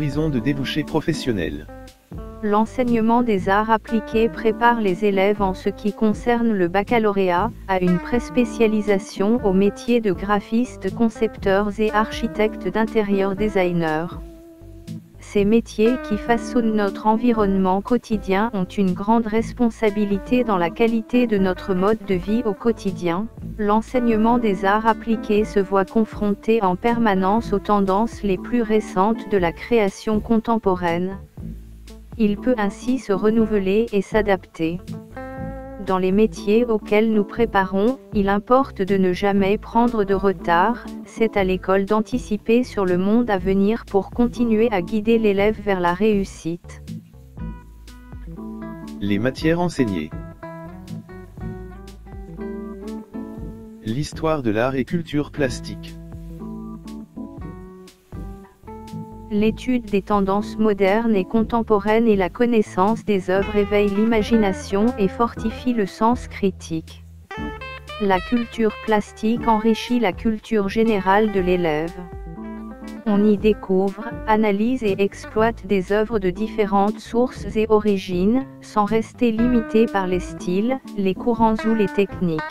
horizons de débouchés professionnels. L'enseignement des arts appliqués prépare les élèves en ce qui concerne le baccalauréat, à une préspécialisation au métier de graphiste, concepteurs et architectes d'intérieur designer. Ces métiers qui façonnent notre environnement quotidien ont une grande responsabilité dans la qualité de notre mode de vie au quotidien. L'enseignement des arts appliqués se voit confronté en permanence aux tendances les plus récentes de la création contemporaine. Il peut ainsi se renouveler et s'adapter. Dans les métiers auxquels nous préparons, il importe de ne jamais prendre de retard, c'est à l'école d'anticiper sur le monde à venir pour continuer à guider l'élève vers la réussite. Les matières enseignées. L'histoire de l'art et culture plastique. L'étude des tendances modernes et contemporaines et la connaissance des œuvres éveillent l'imagination et fortifie le sens critique. La culture plastique enrichit la culture générale de l'élève. On y découvre, analyse et exploite des œuvres de différentes sources et origines, sans rester limité par les styles, les courants ou les techniques.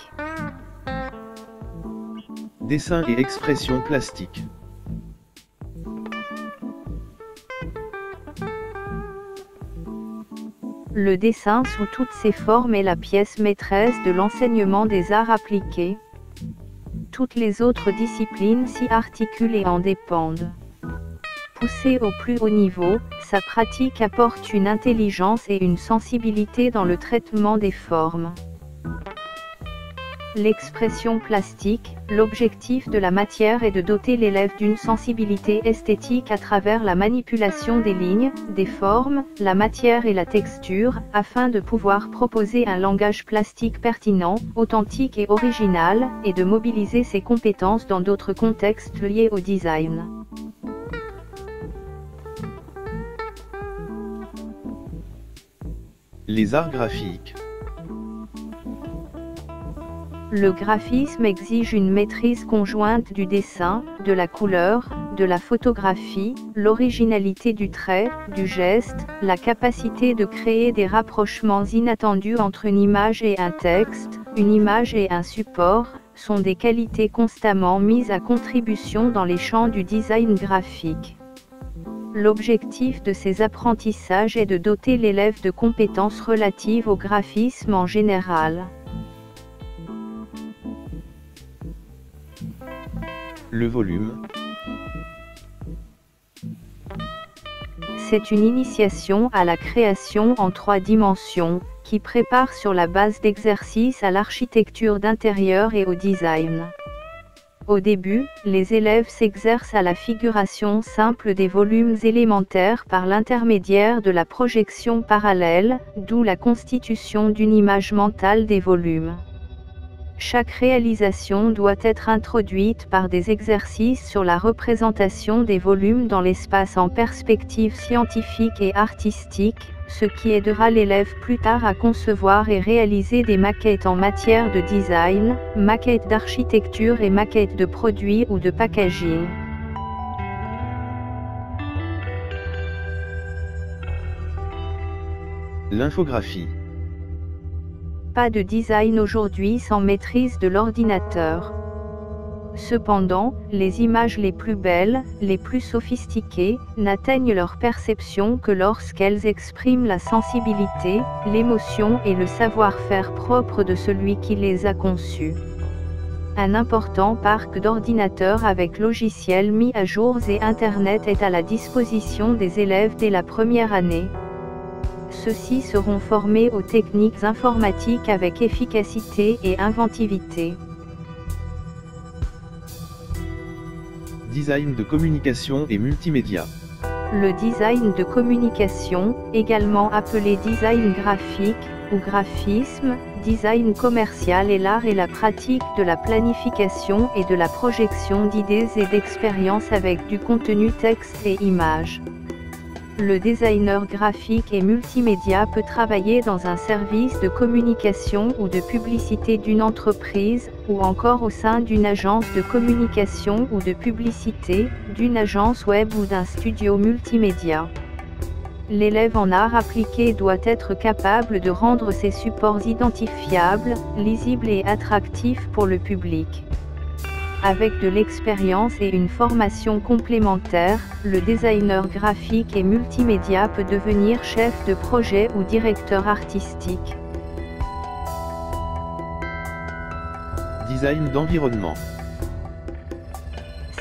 Dessin et expression plastique. Le dessin sous toutes ses formes est la pièce maîtresse de l'enseignement des arts appliqués. Toutes les autres disciplines s'y articulent et en dépendent. Poussée au plus haut niveau, sa pratique apporte une intelligence et une sensibilité dans le traitement des formes. L'expression plastique, l'objectif de la matière est de doter l'élève d'une sensibilité esthétique à travers la manipulation des lignes, des formes, la matière et la texture, afin de pouvoir proposer un langage plastique pertinent, authentique et original, et de mobiliser ses compétences dans d'autres contextes liés au design. Les arts graphiques. Le graphisme exige une maîtrise conjointe du dessin, de la couleur, de la photographie, l'originalité du trait, du geste, la capacité de créer des rapprochements inattendus entre une image et un texte, une image et un support, sont des qualités constamment mises à contribution dans les champs du design graphique. L'objectif de ces apprentissages est de doter l'élève de compétences relatives au graphisme en général. Le volume. C'est une initiation à la création en 3 dimensions, qui prépare sur la base d'exercices à l'architecture d'intérieur et au design. Au début, les élèves s'exercent à la figuration simple des volumes élémentaires par l'intermédiaire de la projection parallèle, d'où la constitution d'une image mentale des volumes. Chaque réalisation doit être introduite par des exercices sur la représentation des volumes dans l'espace en perspective scientifique et artistique, ce qui aidera l'élève plus tard à concevoir et réaliser des maquettes en matière de design, maquettes d'architecture et maquettes de produits ou de packaging. L'infographie. Pas de design aujourd'hui sans maîtrise de l'ordinateur. Cependant, les images les plus belles, les plus sophistiquées, n'atteignent leur perception que lorsqu'elles expriment la sensibilité, l'émotion et le savoir-faire propre de celui qui les a conçues. Un important parc d'ordinateurs avec logiciels mis à jour et Internet est à la disposition des élèves dès la première année. Ceux-ci seront formés aux techniques informatiques avec efficacité et inventivité. Design de communication et multimédia. Le design de communication, également appelé design graphique, ou graphisme, design commercial est l'art et la pratique de la planification et de la projection d'idées et d'expériences avec du contenu texte et images. Le designer graphique et multimédia peut travailler dans un service de communication ou de publicité d'une entreprise, ou encore au sein d'une agence de communication ou de publicité, d'une agence web ou d'un studio multimédia. L'élève en art appliqué doit être capable de rendre ses supports identifiables, lisibles et attractifs pour le public. Avec de l'expérience et une formation complémentaire, le designer graphique et multimédia peut devenir chef de projet ou directeur artistique. Design d'environnement.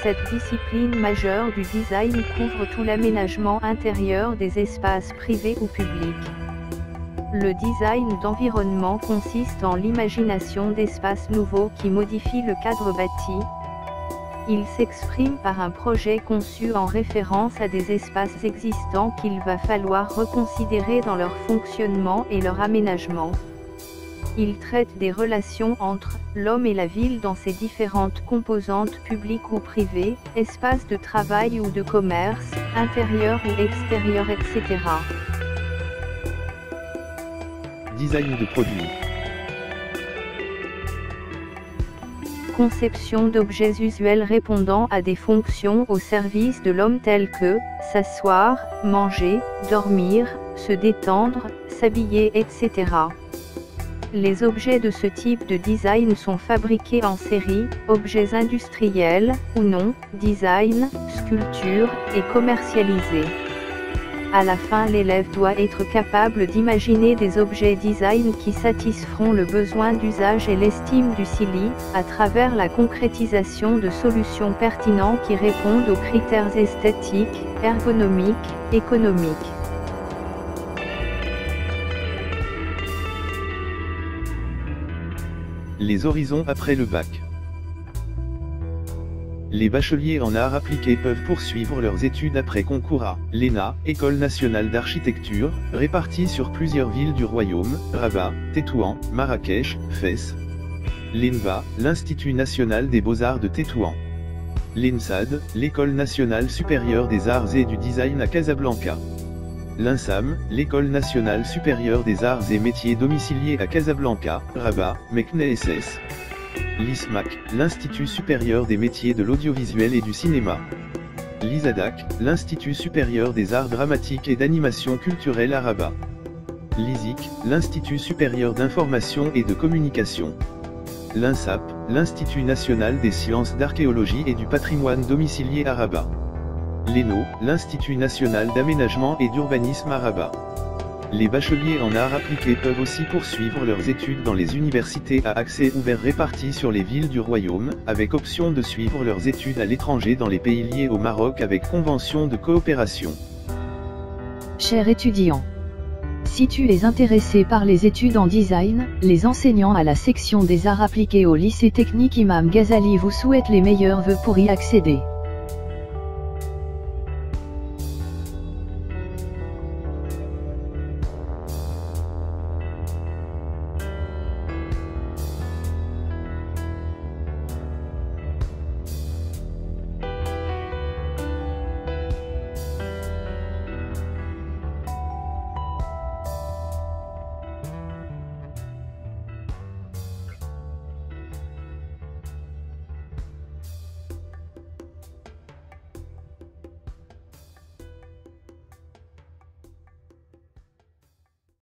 Cette discipline majeure du design couvre tout l'aménagement intérieur des espaces privés ou publics. Le design d'environnement consiste en l'imagination d'espaces nouveaux qui modifient le cadre bâti. Il s'exprime par un projet conçu en référence à des espaces existants qu'il va falloir reconsidérer dans leur fonctionnement et leur aménagement. Il traite des relations entre l'homme et la ville dans ses différentes composantes publiques ou privées, espaces de travail ou de commerce, intérieurs ou extérieurs, etc. Design de produits. Conception d'objets usuels répondant à des fonctions au service de l'homme telles que s'asseoir, manger, dormir, se détendre, s'habiller, etc. Les objets de ce type de design sont fabriqués en série, objets industriels, ou non, design, sculpture, et commercialisés. À la fin, l'élève doit être capable d'imaginer des objets design qui satisferont le besoin d'usage et l'estime du CILI, à travers la concrétisation de solutions pertinentes qui répondent aux critères esthétiques, ergonomiques, économiques. Les horizons après le bac. Les bacheliers en arts appliqués peuvent poursuivre leurs études après concours à l'ENA, École nationale d'architecture, répartie sur plusieurs villes du royaume, Rabat, Tétouan, Marrakech, Fès. L'ENVA, l'Institut national des beaux-arts de Tétouan. L'ENSAD, l'École nationale supérieure des arts et du design à Casablanca. L'INSAM, l'École nationale supérieure des arts et métiers domiciliée à Casablanca, Rabat, Meknès SS. L'ISMAC, l'Institut supérieur des métiers de l'audiovisuel et du cinéma. L'ISADAC, l'Institut supérieur des arts dramatiques et d'animation culturelle à Rabat. L'ISIC, l'Institut supérieur d'information et de communication. L'INSAP, l'Institut national des sciences d'archéologie et du patrimoine domicilié à Rabat. L'ENO, l'Institut national d'aménagement et d'urbanisme à Rabat. Les bacheliers en arts appliqués peuvent aussi poursuivre leurs études dans les universités à accès ouvert réparties sur les villes du royaume, avec option de suivre leurs études à l'étranger dans les pays liés au Maroc avec convention de coopération. Chers étudiants, si tu es intéressé par les études en design, les enseignants à la section des arts appliqués au lycée technique Imam Ghazali vous souhaitent les meilleurs vœux pour y accéder.